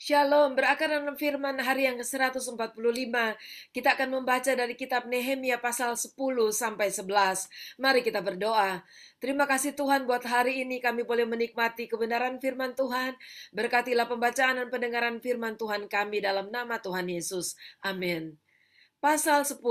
Shalom, berakar dalam firman hari yang ke-145. Kita akan membaca dari kitab Nehemia pasal 10 sampai 11. Mari kita berdoa. Terima kasih Tuhan buat hari ini kami boleh menikmati kebenaran firman Tuhan. Berkatilah pembacaan dan pendengaran firman Tuhan kami dalam nama Tuhan Yesus. Amin. Pasal 10.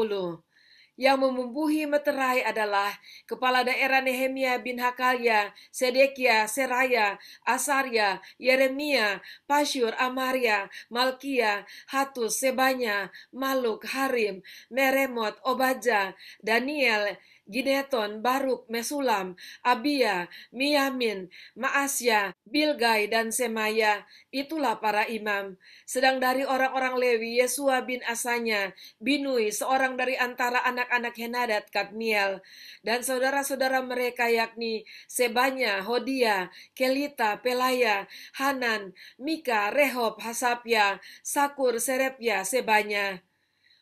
Yang membubuhi meterai adalah kepala daerah Nehemia bin Hakalia, Sedekia, Seraya, Asaria, Yeremia, Pasyur, Amaria, Malkia, Hatus, Sebanya, Maluk, Harim, Meremot, Obaja, Daniel, Gideton, Baruk, Mesulam, Abia, Miyamin, Maasya, Bilgai, dan Semaya. Itulah para imam. Sedang dari orang-orang Lewi, Yesua bin Asanya, Binui, seorang dari antara anak-anak Henadad, Kadmiel, dan saudara-saudara mereka yakni Sebanya, Hodia, Kelita, Pelaya, Hanan, Mika, Rehob, Hasapya, Sakur, Serepya, Sebanya,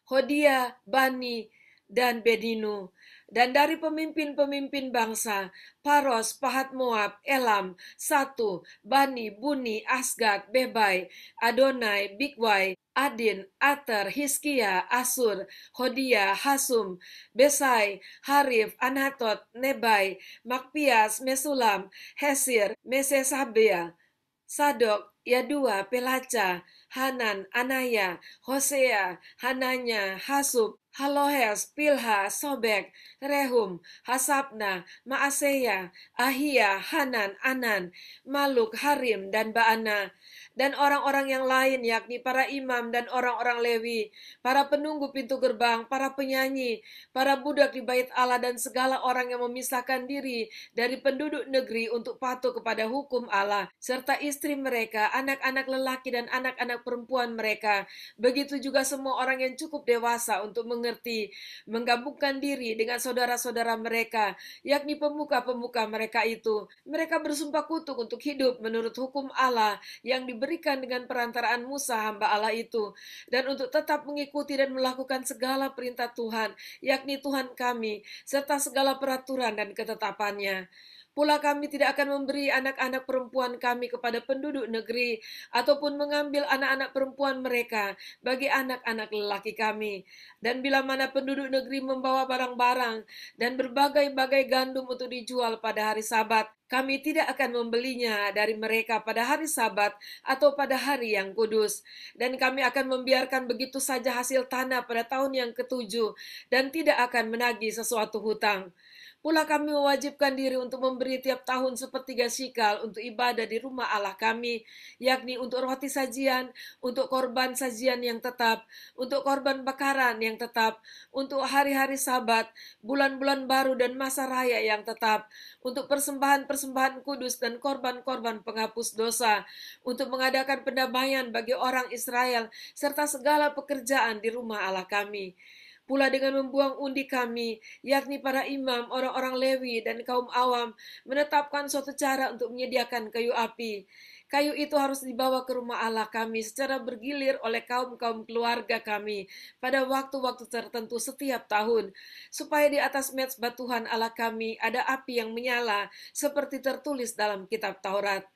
Hodia, Bani, dan Bedinu. Dan dari pemimpin-pemimpin bangsa, Paros, Pahat Moab, Elam, Satu, Bani, Buni, Asgad, Bebai, Adonai, Bigwai, Adin, Ater, Hiskia, Asur, Hodia, Hasum, Besai, Harif, Anatot, Nebai, Makpias, Mesulam, Hesir, Mesesabea, Sadok, Yadua, Pelaca, Hanan, Anaya, Hosea, Hananya, Hasub, Halohes, Pilha, Sobek, Rehum, Hasabna, Maaseya, Ahia, Hanan, Anan, Maluk, Harim, dan Baana. Dan orang-orang yang lain yakni para imam dan orang-orang Lewi, para penunggu pintu gerbang, para penyanyi, para budak di bait Allah, dan segala orang yang memisahkan diri dari penduduk negeri untuk patuh kepada hukum Allah, serta istri mereka, anak-anak lelaki dan anak-anak perempuan mereka. Begitu juga semua orang yang cukup dewasa untuk mengerti, menggabungkan diri dengan saudara-saudara mereka, yakni pemuka-pemuka mereka itu. Mereka bersumpah kutuk untuk hidup menurut hukum Allah yang diberikan dengan perantaraan Musa hamba Allah itu, dan untuk tetap mengikuti dan melakukan segala perintah Tuhan, yakni Tuhan kami, serta segala peraturan dan ketetapannya. Pula kami tidak akan memberi anak-anak perempuan kami kepada penduduk negeri, ataupun mengambil anak-anak perempuan mereka bagi anak-anak lelaki kami. Dan bila mana penduduk negeri membawa barang-barang dan berbagai-bagai gandum untuk dijual pada hari Sabat, kami tidak akan membelinya dari mereka pada hari Sabat atau pada hari yang kudus. Dan kami akan membiarkan begitu saja hasil tanah pada tahun yang ketujuh dan tidak akan menagih sesuatu hutang. Pula kami mewajibkan diri untuk memberi tiap tahun sepertiga sikal untuk ibadah di rumah Allah kami, yakni untuk roti sajian, untuk korban sajian yang tetap, untuk korban bakaran yang tetap, untuk hari-hari Sabat, bulan-bulan baru dan masa raya yang tetap, untuk persembahan-persembahan kudus dan korban-korban penghapus dosa, untuk mengadakan pendamaian bagi orang Israel, serta segala pekerjaan di rumah Allah kami. Pula dengan membuang undi kami, yakni para imam, orang-orang Lewi, dan kaum awam, menetapkan suatu cara untuk menyediakan kayu api. Kayu itu harus dibawa ke rumah Allah kami secara bergilir oleh kaum-kaum keluarga kami pada waktu-waktu tertentu setiap tahun, supaya di atas mezbah Tuhan Allah kami ada api yang menyala, seperti tertulis dalam kitab Taurat.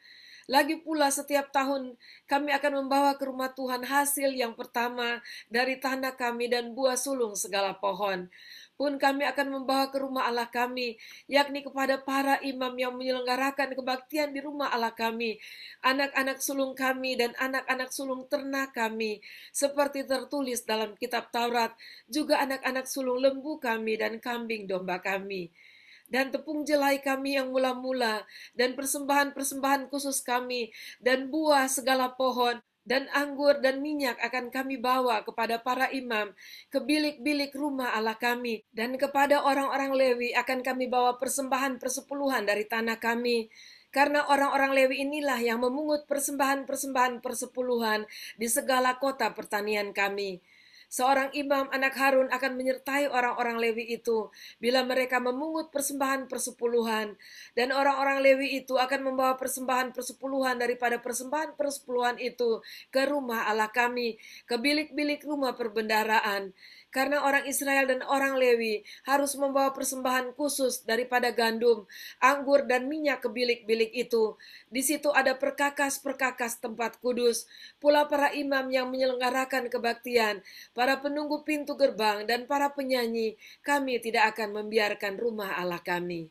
Lagi pula setiap tahun kami akan membawa ke rumah Tuhan hasil yang pertama dari tanah kami dan buah sulung segala pohon. Pun kami akan membawa ke rumah Allah kami, yakni kepada para imam yang menyelenggarakan kebaktian di rumah Allah kami, anak-anak sulung kami dan anak-anak sulung ternak kami, seperti tertulis dalam kitab Taurat, juga anak-anak sulung lembu kami dan kambing domba kami. Dan tepung jelai kami yang mula-mula, dan persembahan-persembahan khusus kami, dan buah segala pohon, dan anggur dan minyak akan kami bawa kepada para imam, ke bilik-bilik rumah Allah kami, dan kepada orang-orang Lewi akan kami bawa persembahan persepuluhan dari tanah kami. Karena orang-orang Lewi inilah yang memungut persembahan-persembahan persepuluhan di segala kota pertanian kami. Seorang imam anak Harun akan menyertai orang-orang Lewi itu bila mereka memungut persembahan persepuluhan, dan orang-orang Lewi itu akan membawa persembahan persepuluhan daripada persembahan persepuluhan itu ke rumah Allah kami, ke bilik-bilik rumah perbendaharaan. karena orang Israel dan orang Lewi harus membawa persembahan khusus daripada gandum, anggur, dan minyak ke bilik-bilik itu. Di situ ada perkakas-perkakas tempat kudus, pula para imam yang menyelenggarakan kebaktian, para penunggu pintu gerbang, dan para penyanyi. Kami tidak akan membiarkan rumah Allah kami.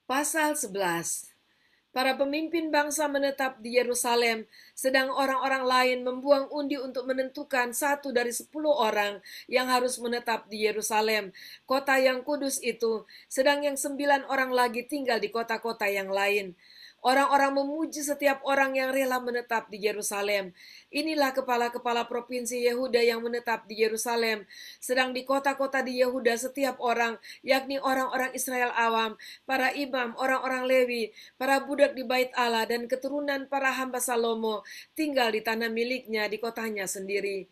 Pasal 11. Para pemimpin bangsa menetap di Yerusalem, sedang orang-orang lain membuang undi untuk menentukan 1 dari 10 orang yang harus menetap di Yerusalem, kota yang kudus itu, sedang yang 9 orang lagi tinggal di kota-kota yang lain. Orang-orang memuji setiap orang yang rela menetap di Yerusalem. Inilah kepala-kepala provinsi Yehuda yang menetap di Yerusalem, sedang di kota-kota di Yehuda setiap orang, yakni orang-orang Israel awam, para imam, orang-orang Lewi, para budak di bait Allah, dan keturunan para hamba Salomo, tinggal di tanah miliknya di kotanya sendiri.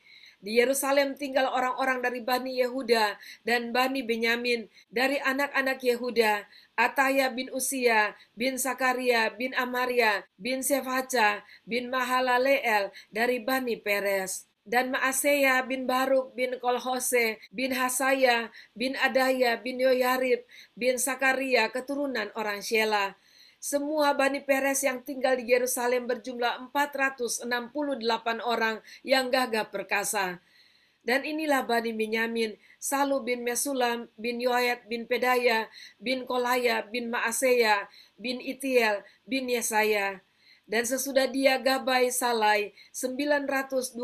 Di Yerusalem tinggal orang-orang dari Bani Yehuda dan Bani Benyamin, dari anak-anak Yehuda, Ataya bin Usia, bin Sakaria, bin Amaria, bin Sefaca, bin Mahalaleel, dari Bani Peres. Dan Maaseya bin Baruk bin Kolhose, bin Hasaya, bin Adaya, bin Yoyarib, bin Sakaria, keturunan orang Shela. Semua Bani Peres yang tinggal di Yerusalem berjumlah 468 orang yang gagah perkasa. Dan inilah Bani Benyamin, Salu bin Mesulam, bin Yoyat, bin Pedaya, bin Kolaya, bin Maaseya, bin Itiel, bin Yesaya. Dan sesudah dia Gabai Salai, 928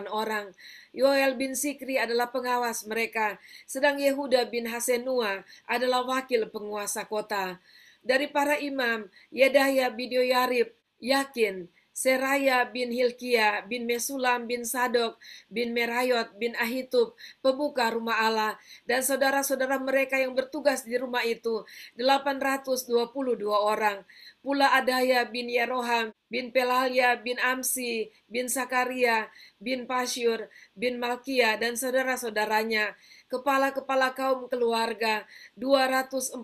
orang. Yoel bin Sikri adalah pengawas mereka, sedang Yehuda bin Hasenua adalah wakil penguasa kota. Dari para imam, Yedaya bin Yoyarib, Yakin, Seraya bin Hilkia, bin Mesulam, bin Sadok, bin Merayot, bin Ahitub, pemuka rumah Allah, dan saudara-saudara mereka yang bertugas di rumah itu, 822 orang. Pula Adaya bin Yeroham, bin Pelalia, bin Amsi, bin Sakaria, bin Pasyur, bin Malkia, dan saudara-saudaranya, kepala-kepala kaum keluarga, 242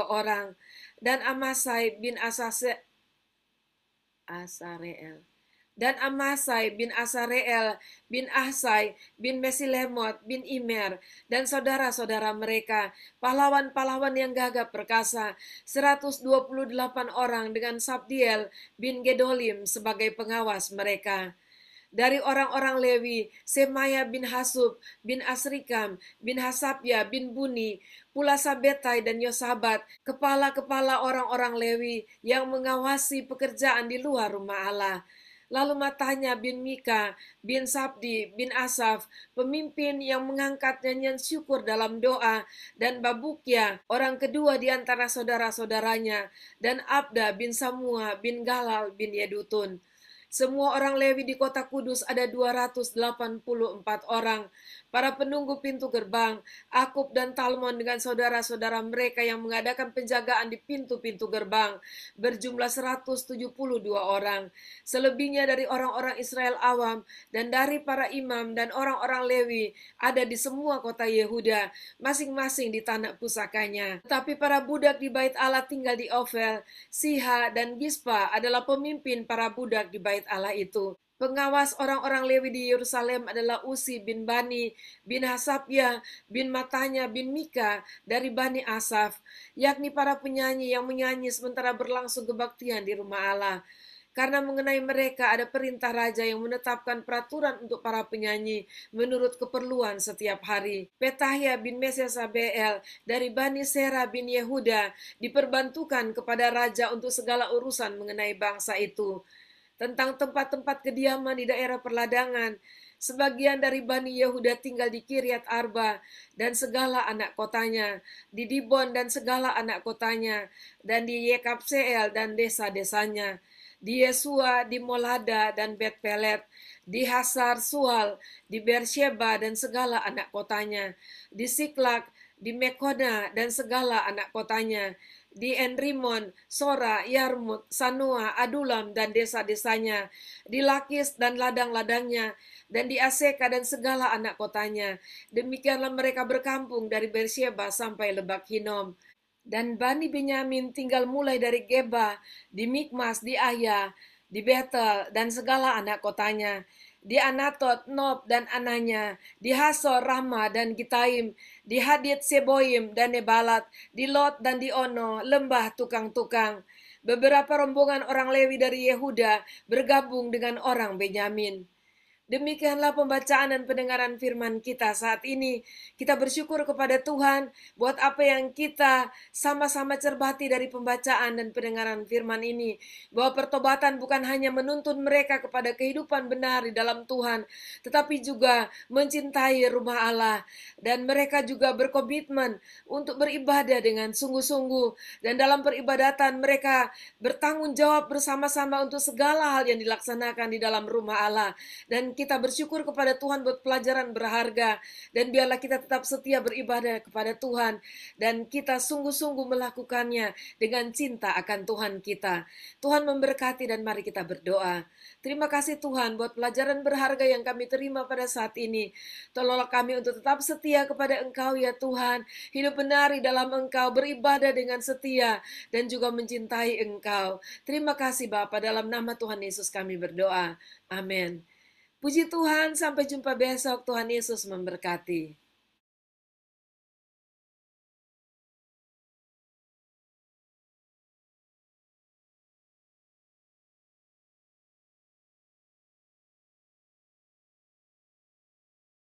orang. Dan Amasai bin Asareel. Dan Amasai bin Asareel, bin Ahsai, bin Mesilemot, bin Imer, dan saudara-saudara mereka, pahlawan-pahlawan yang gagah perkasa, 128 orang dengan Sabdiel bin Gedolim sebagai pengawas mereka. Dari orang-orang Lewi, Semaya bin Hasub, bin Asrikam, bin Hasabya, bin Buni, pula Sabetai dan Yosabat, kepala-kepala orang-orang Lewi yang mengawasi pekerjaan di luar rumah Allah. Lalu Matanya bin Mika, bin Sabdi, bin Asaf, pemimpin yang mengangkat nyanyian syukur dalam doa, dan Babukya, orang kedua di antara saudara-saudaranya, dan Abda bin Samua, bin Galal, bin Yedutun. Semua orang Lewi di kota Kudus ada 284 orang. Para penunggu pintu gerbang, Akub dan Talmon dengan saudara-saudara mereka yang mengadakan penjagaan di pintu-pintu gerbang, berjumlah 172 orang. Selebihnya dari orang-orang Israel awam dan dari para imam dan orang-orang Lewi ada di semua kota Yehuda, masing-masing di tanah pusakanya. Tetapi para budak di bait Allah tinggal di Ofel, Siha, dan Gispa adalah pemimpin para budak di bait Allah itu. Pengawas orang-orang Lewi di Yerusalem adalah Usi bin Bani, bin Hasabya, bin Matanya, bin Mika dari Bani Asaf, yakni para penyanyi yang menyanyi sementara berlangsung kebaktian di rumah Allah. Karena mengenai mereka ada perintah raja yang menetapkan peraturan untuk para penyanyi menurut keperluan setiap hari. Petahya bin Mesesabeel dari Bani Sera bin Yehuda diperbantukan kepada raja untuk segala urusan mengenai bangsa itu. Tentang tempat-tempat kediaman di daerah perladangan, sebagian dari Bani Yehuda tinggal di Kiryat Arba dan segala anak kotanya, di Dibon dan segala anak kotanya, dan di Yekabseel dan desa-desanya, di Yesua, di Molada dan Bet Pelet, di Hasar Sual, di Beersheba dan segala anak kotanya, di Siklak, di Mekona dan segala anak kotanya, di Enrimon, Sora, Yarmut, Sanua, Adulam dan desa-desanya, di Lakis dan ladang-ladangnya, dan di Aseka dan segala anak kotanya. Demikianlah mereka berkampung dari Beersheba sampai Lebak Hinom. Dan Bani Benyamin tinggal mulai dari Geba, di Mikmas, di Aya, di Betel, dan segala anak kotanya, di Anatot, Nob dan ananya, di Hasor, Rama dan Gitaim, di Hadid, Seboim dan Nebalat, di Lot dan di Ono, lembah tukang-tukang. Beberapa rombongan orang Lewi dari Yehuda bergabung dengan orang Benyamin. Demikianlah pembacaan dan pendengaran firman kita saat ini. Kita bersyukur kepada Tuhan buat apa yang kita sama-sama cermati dari pembacaan dan pendengaran firman ini. Bahwa pertobatan bukan hanya menuntun mereka kepada kehidupan benar di dalam Tuhan, tetapi juga mencintai rumah Allah. Dan mereka juga berkomitmen untuk beribadah dengan sungguh-sungguh. Dan dalam peribadatan mereka bertanggung jawab bersama-sama untuk segala hal yang dilaksanakan di dalam rumah Allah. Dan kita bersyukur kepada Tuhan buat pelajaran berharga. Dan biarlah kita tetap setia beribadah kepada Tuhan. Dan kita sungguh-sungguh melakukannya dengan cinta akan Tuhan kita. Tuhan memberkati dan mari kita berdoa. Terima kasih Tuhan buat pelajaran berharga yang kami terima pada saat ini. Tolonglah kami untuk tetap setia kepada Engkau ya Tuhan. Hidup benar di dalam Engkau, beribadah dengan setia dan juga mencintai Engkau. Terima kasih Bapa, dalam nama Tuhan Yesus kami berdoa. Amin. Puji Tuhan, sampai jumpa besok. Tuhan Yesus memberkati.